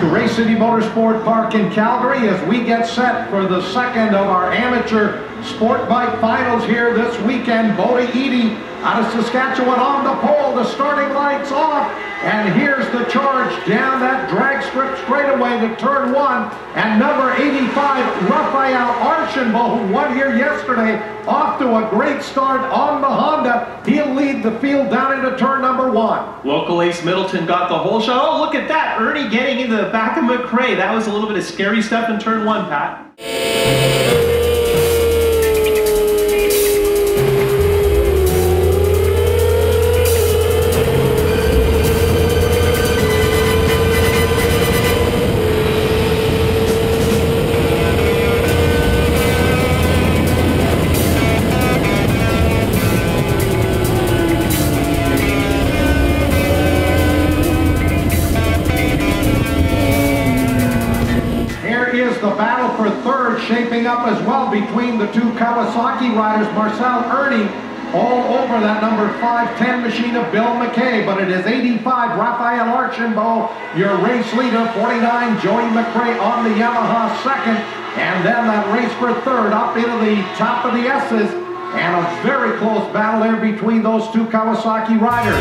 to Racecity Motorsport Park in Calgary as we get set for the second of our amateur sport bike finals here this weekend. Bodie Eadie out of Saskatchewan on the pole. The starting lights off, and here's the charge down that drag strip straightaway to turn one. And number 85, Raphael Archambault, who won here yesterday, off to a great start on the Honda. He'll lead the field down into turn number one. Local ace Middleton got the whole shot. Oh, look at that. Irnie getting into the back of McRae. That was a little bit of scary stuff in turn one, Pat. Shaping up as well between the two Kawasaki riders, Marcel Irnie all over that number 510 machine of Bill McKay, but it is 85 Raphael Archambault, your race leader, 49 Joey McRae on the Yamaha second, and then that race for third up into the top of the S's, and a very close battle there between those two Kawasaki riders.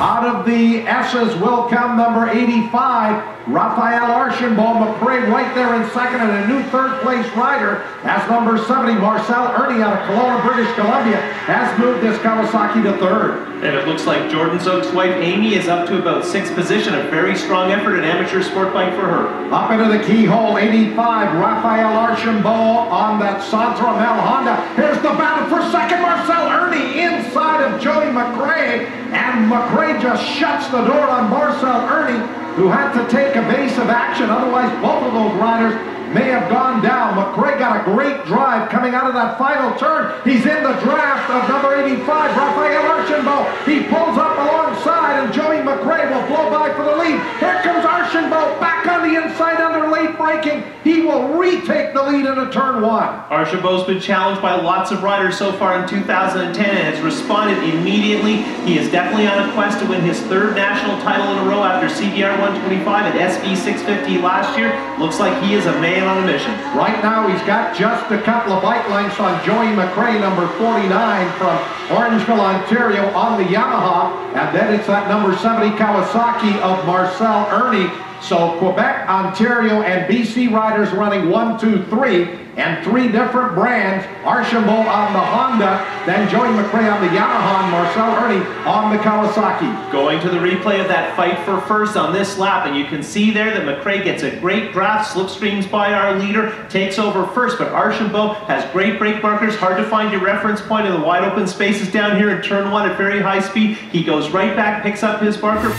Out of the S's will come number 85, Raphael Archambault. McRae right there in second, and a new third place rider as number 70, Marcel Irnie out of Kelowna, British Columbia, has moved this Kawasaki to third. And it looks like Jordan Zook's wife Amy is up to about 6th position. A very strong effort in amateur sport bike for her. Up into the keyhole, 85, Raphael Archambault on that Santra Mel Honda. Here's the battle for second, Marcel Irnie inside of Joey McRae, and McRae just shuts the door on Marcel Irnie, who had to take evasive action. Otherwise, both of those riders may have gone down. McRae got a great drive coming out of that final turn. He's in the draft of number 85, Raphael Archambault. He pulls up alongside, and Joey McRae will blow by for the lead. Here comes Archambault back on the inside under late braking. He will retake the lead into turn one. Archambault's been challenged by lots of riders so far in 2010 and has responded immediately. He is definitely on a quest to win his third national title in a row after CBR 125 and SV 650 last year. Looks like he is a man on a mission. Right now he's got just a couple of bike lengths on Joey McRae, number 49 from Orangeville, Ontario on the Yamaha, and then it's that number 70 Kawasaki of Marcel Irnie. So Quebec, Ontario, and BC riders running 1, 2, 3, and 3 different brands. Archambault on the Honda, then Joey McRae on the Yamaha, and Marcel Irnie on the Kawasaki. Going to the replay of that fight for first on this lap, and you can see there that McRae gets a great draft, slipstreams by our leader, takes over first, but Archambault has great brake markers, hard to find your reference point in the wide open spaces down here in turn one at very high speed. He goes right back, picks up his marker.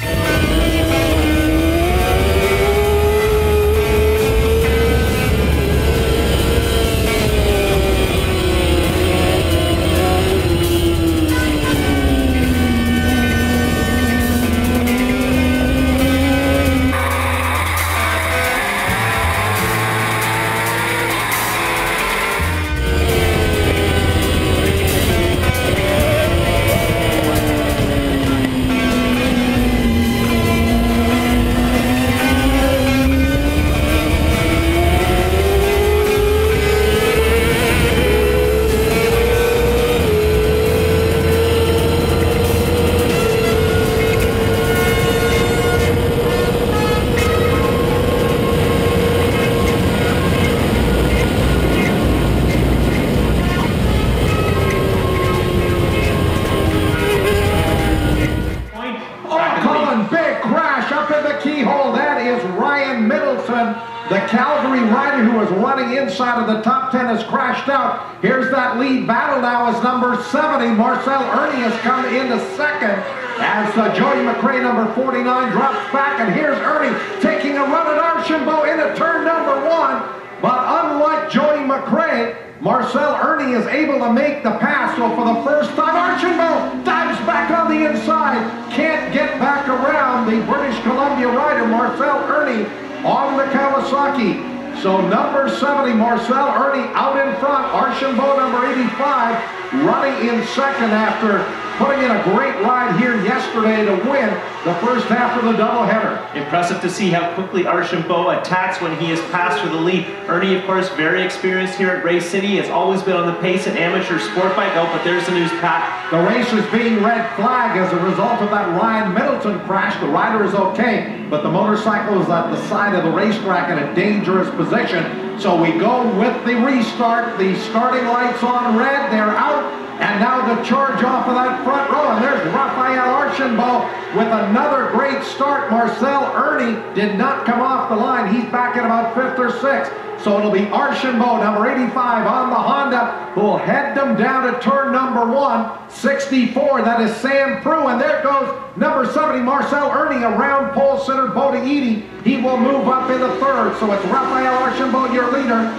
The Calgary rider who was running inside of the top 10 has crashed out. Here's that lead battle now as number 70, Marcel Irnie, has come into second as Joey McRae, number 49, drops back. And here's Irnie taking a run at Archambault into turn number one. But unlike Joey McRae, Marcel Irnie is able to make the pass. So for the first time, Archambault dives back on the inside. Can't get back around the British Columbia rider, Marcel Irnie, on the Kawasaki. So number 70, Marcel Irnie out in front. Archambault, number 85, running in second after putting in a great ride here yesterday to win the first half of the doubleheader. Impressive to see how quickly Archambault attacks when he is passed for the lead. Irnie, of course, very experienced here at Racecity, has always been on the pace in amateur sport bike. Oh, but there's the news, Pat. The race is being red flag as a result of that Ryan Middleton crash. The rider is okay, but the motorcycle is at the side of the racetrack in a dangerous position. So we go with the restart. The starting lights on red, they're out. And now the charge off of that front row, and there's Raphael Archambault with another great start. Marcel Irnie did not come off the line. He's back at about 5th or 6th. So it'll be Archambault, number 85, on the Honda, who will head them down to turn number 1, 64. That is Sam Prue, and there goes number 70, Marcel Irnie, around pole sitter Bodie Eadie. He will move up into 3rd. So it's Raphael Archambault, your leader.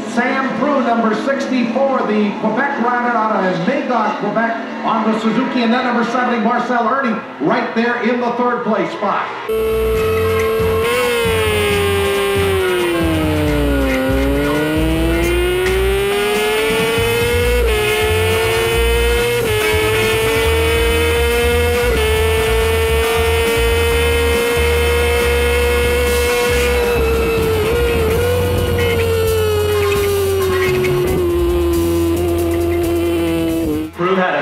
Sam Prue, number 64, the Quebec rider out of Magog, Quebec, on the Suzuki, and then number 70, Marcel Irnie, right there in the 3rd place spot.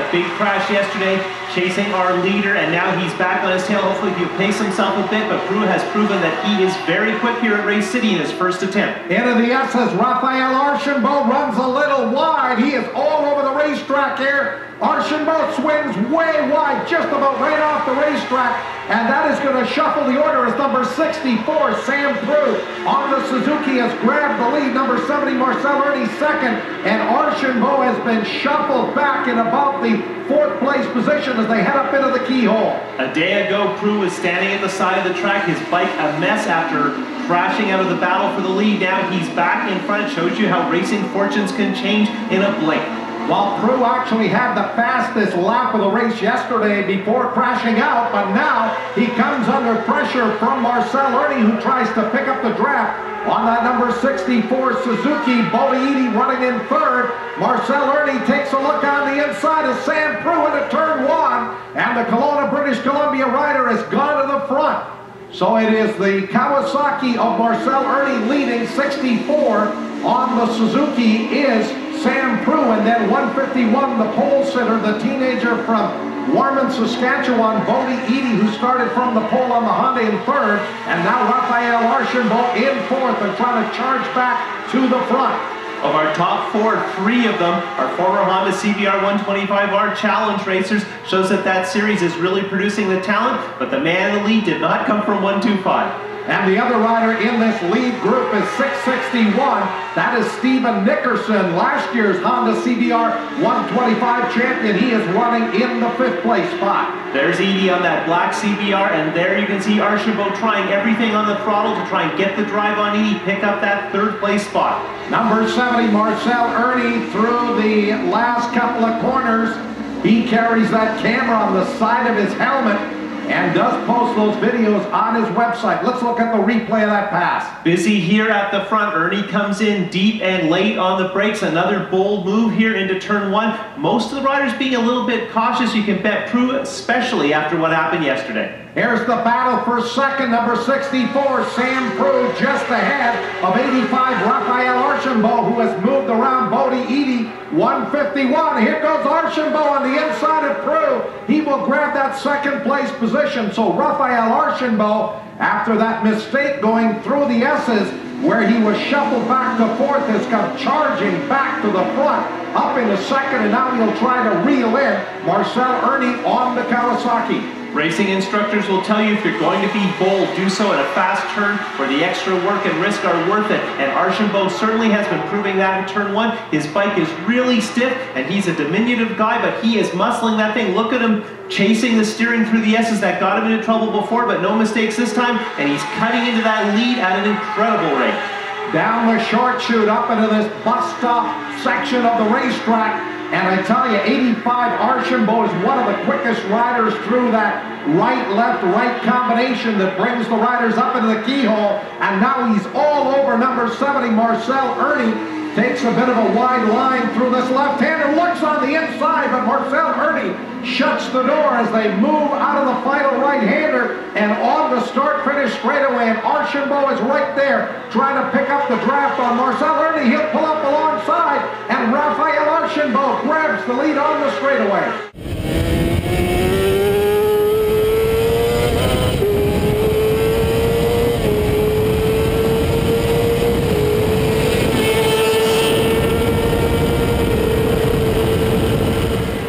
Big crash yesterday, chasing our leader, and now he's back on his tail. Hopefully he'll pace himself a bit, but Prue has proven that he is very quick here at Racecity in his first attempt. Into the S's, Raphael Archambault runs a little wide. He is all over the racetrack here. Archambault swings way wide, just about right off the racetrack, and that is going to shuffle the order as number 64, Sam Prue, on the Suzuki has grabbed the lead. Number 70, Marcel Irnie, 2nd, and Archambault has been shuffled back in about the 4th place position as they head up into the keyhole. A day ago, Prue was standing at the side of the track, his bike a mess after crashing out of the battle for the lead. Now he's back in front. It shows you how racing fortunes can change in a blink. While Prue actually had the fastest lap of the race yesterday before crashing out, but now he comes under pressure from Marcel Irnie, who tries to pick up the draft on that number 64 Suzuki. Bodie Eadie running in 3rd. Marcel Irnie takes a look on the inside of Sam Prue into turn 1, and the Kelowna, British Columbia rider has gone to the front. So it is the Kawasaki of Marcel Irnie leading. 64 on the Suzuki is Sam Prue, and then 151, the pole sitter, the teenager from Warman, Saskatchewan, Bodie Eadie, who started from the pole on the Honda in 3rd, and now Raphael Archambault in 4th and trying to charge back to the front. Of our top 4, 3 of them are former Honda CBR 125R challenge racers. Shows that that series is really producing the talent, but the man in the lead did not come from 125. And the other rider in this lead group is 661. That is Stephen Nickerson, last year's Honda CBR 125 champion. He is running in the 5th place spot. There's Eadie on that black CBR, and there you can see Archambault trying everything on the throttle to try and get the drive on Eadie, pick up that 3rd place spot. Number 70, Marcel Irnie, through the last couple of corners. He carries that camera on the side of his helmet and does post those videos on his website. Let's look at the replay of that pass. Busy here at the front. Irnie comes in deep and late on the brakes. Another bold move here into turn 1. Most of the riders being a little bit cautious. You can bet Prue, especially after what happened yesterday. Here's the battle for 2nd, number 64, Sam Prue, just ahead of 85, Raphael Archambault, who has moved around Bodie Eadie, 151. Here goes Archambault on the inside of Prue. He will grab that 2nd place position. So Raphael Archambault, after that mistake going through the S's, where he was shuffled back to 4th, has come charging back to the front, up into 2nd, and now he'll try to reel in Marcel Irnie on the Kawasaki. Racing instructors will tell you if you're going to be bold, do so at a fast turn where the extra work and risk are worth it. And Archambault certainly has been proving that in turn 1. His bike is really stiff, and he's a diminutive guy, but he is muscling that thing. Look at him chasing the steering through the S's. That got him into trouble before, but no mistakes this time, and he's cutting into that lead at an incredible rate. Down the short chute up into this bus stop section of the racetrack. And I tell you, 85 Archambault is one of the quickest riders through that right-left-right combination that brings the riders up into the keyhole. And now he's all over number number 70, Marcel Irnie, takes a bit of a wide line through this left-hander, looks on the inside, but Marcel Irnie shuts the door as they move out of the final right-hander and on the start-finish straightaway, and Archambault is right there trying to pick up the draft on Marcel Irnie. He'll pull up alongside, and Raphael Archambault grabs the lead on the straightaway.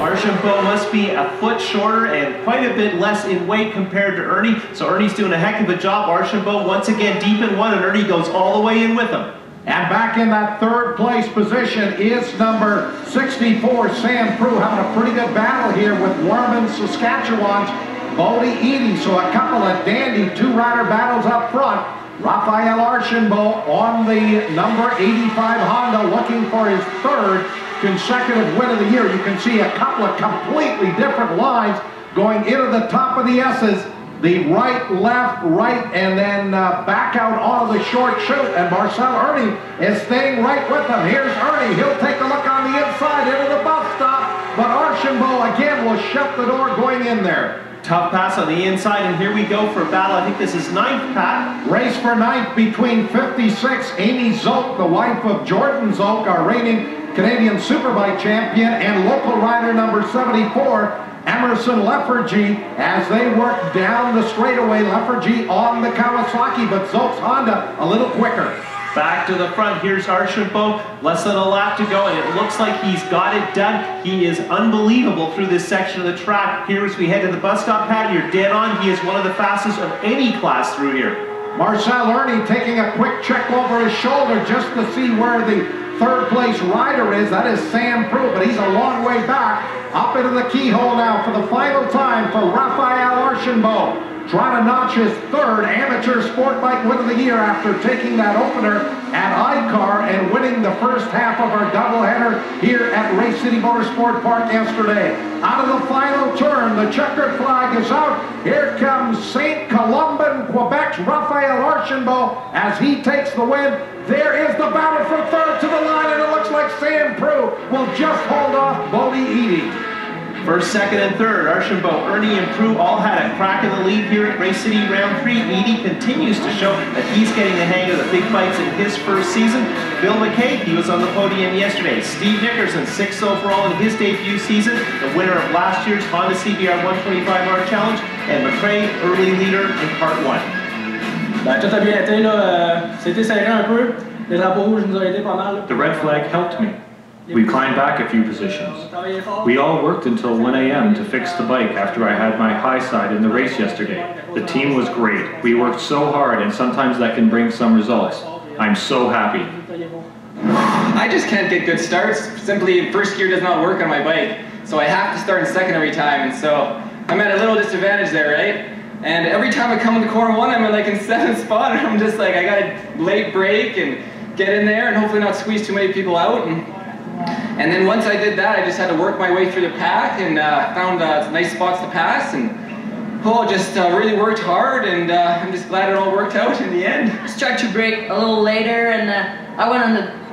Archambault must be a foot shorter and quite a bit less in weight compared to Irnie, so Irnie's doing a heck of a job. Archambault once again deep in one, and Irnie goes all the way in with him. And back in that third place position is number 64, Sam Prue, having a pretty good battle here with Warman, Saskatchewan's Bodie Eady. So a couple of dandy two-rider battles up front. Raphael Archambault on the number 85 Honda looking for his third consecutive win of the year. You can see a couple of completely different lines going into the top of the S's. The right, left, right, and then back out onto the short chute. And Marcel Irnie is staying right with them. Here's Irnie. He'll take a look on the inside into the bus stop. But Archambault again will shut the door going in there. Tough pass on the inside, and here we go for a battle. I think this is ninth, Pat. Race for ninth between 56, Amy Zoke, the wife of Jordan Zoke, our reigning Canadian Superbike champion, and local rider number 74, Emerson Leffergy, as they work down the straightaway. Leffergy on the Kawasaki, but Zoke's Honda a little quicker. Back to the front, here's Archambault, less than a lap to go, and it looks like he's got it done. He is unbelievable through this section of the track. Here as we head to the bus stop, Pat, you're dead on. He is one of the fastest of any class through here. Marcel Irnie taking a quick check over his shoulder just to see where the third place rider is. That is Sam Prue, but he's a long way back. Up into the keyhole now for the final time for Raphael Archambault, trying to notch his third amateur sport bike win of the year after taking that opener at ICAR and winning the first half of our doubleheader here at Racecity Motorsport Park yesterday. Out of the final turn, the checkered flag is out. Here comes St. Columban, Quebec's Raphael Archambault as he takes the win. There is the battle for third to the line, and it looks like Sam Prue will just hold off Bodie Eady. First, second, and third, Archambault, Irnie, and Prue all had a crack in the lead here at Racecity Round 3. Eady continues to show that he's getting the hang of the big bikes in his first season. Bill McKay, he was on the podium yesterday. Steve Nickerson, 6th overall in his debut season, the winner of last year's Honda CBR 125R Challenge, and McRae, early leader in Part 1. Ben, tout a bien été, là. C'était serré un peu. Les drapeaux rouges nous ont aidé pas mal. The red flag helped me. We climbed back a few positions. We all worked until 1 a.m. to fix the bike after I had my high side in the race yesterday. The team was great. We worked so hard, and sometimes that can bring some results. I'm so happy. I just can't get good starts. Simply, first gear does not work on my bike. So I have to start in second every time, and so I'm at a little disadvantage there, right? And every time I come into corner one, I'm like in 7th spot, and I'm just like, I gotta late brake and get in there and hopefully not squeeze too many people out. And then once I did that, I just had to work my way through the pack and found nice spots to pass, and just really worked hard, and I'm just glad it all worked out in the end. Just tried to brake a little later, and I went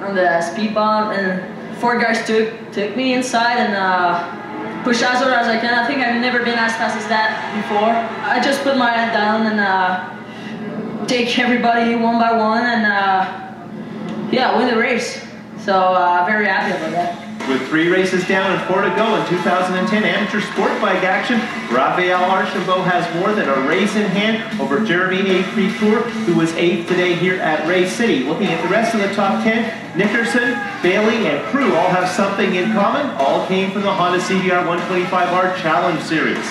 on the speed bump, and 4 guys took me inside and pushed as hard as I can. I think I've never been as fast as that before. I just put my head down and take everybody one by one, and yeah, win the race. So very happy about that. With 3 races down and 4 to go in 2010 amateur sport bike action, Raphael Archambault has more than a race in hand over Jeremy A. who was 8th today here at Racecity. Looking at the rest of the top 10, Nickerson, Bailey, and Prue all have something in common. All came from the Honda CBR 125R Challenge Series.